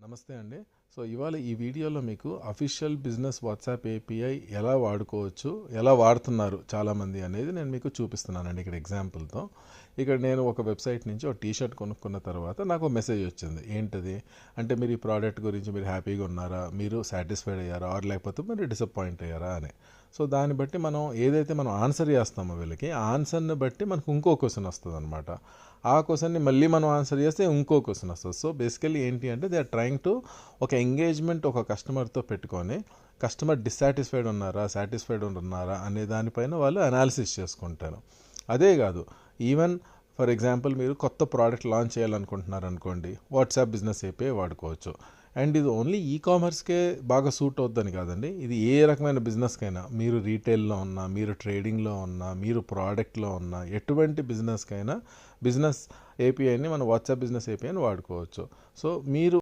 నమస్తే అండి. సో, ఇవాళ ఈ వీడియోలో మీకు అఫీషియల్ బిజినెస్ వాట్సాప్ ఏపీఐ ఎలా వాడుకోవచ్చు, ఎలా వాడుతున్నారు చాలామంది అనేది నేను మీకు చూపిస్తున్నానండి ఇక్కడ ఎగ్జాంపుల్‌తో. ఇక్కడ నేను ఒక వెబ్‌సైట్ నుంచి ఒక టీ షర్ట్ కొనుక్కున్న తర్వాత నాకు ఒక మెసేజ్ వచ్చింది. ఏంటది? అంటే మీరు ఈ ప్రోడక్ట్ గురించి మీరు హ్యాపీగా ఉన్నారా? మీరు సాటిస్ఫైడ్ అయ్యారా? ఆర్ లేకపోతే మీరు డిసప్పాయింట్ అయ్యారా అని. సో, దాన్ని బట్టి మనం ఏదైతే మనం ఆన్సర్ చేస్తామో వీళ్ళకి, ఆ ఆన్సర్‌ని బట్టి మనకు ఇంకో క్వెషన్ వస్తదనమాట. ఆ క్వెషన్‌ని మళ్ళీ మనం ఆన్సర్ చేస్తే ఇంకో క్వెషన్ వస్తది. సో, బేసికల్లీ ఏంటి అంటే దే ఆర్ ట్రైయింగ్ టు ఒక ఎంగేజ్మెంట్ ఒక కస్టమర్తో పెట్టుకొని కస్టమర్ డిస్సాటిస్ఫైడ్ ఉన్నారా, సాటిస్ఫైడ్ ఉన్నారా అనే దానిపైన వాళ్ళు అనాలిసిస్ చేసుకుంటారు. అదే కాదు, ఈవెన్ ఫర్ ఎగ్జాంపుల్ మీరు కొత్త ప్రోడక్ట్ లాంచ్ చేయాలనుకుంటున్నారు అనుకోండి, వాట్సాప్ బిజినెస్ ఏపీఐ వాడుకోవచ్చు. అండ్ ఇది ఓన్లీ ఈ కామర్స్కే బాగా సూట్ అవుద్దని కాదండి, ఇది ఏ రకమైన బిజినెస్కైనా, మీరు రీటైల్లో ఉన్నా, మీరు ట్రేడింగ్లో ఉన్నా, మీరు ప్రోడక్ట్లో ఉన్నా, ఎటువంటి బిజినెస్కైనా బిజినెస్ ఏపీఐని మన వాట్సాప్ బిజినెస్ ఏపీఐని వాడుకోవచ్చు. సో, మీరు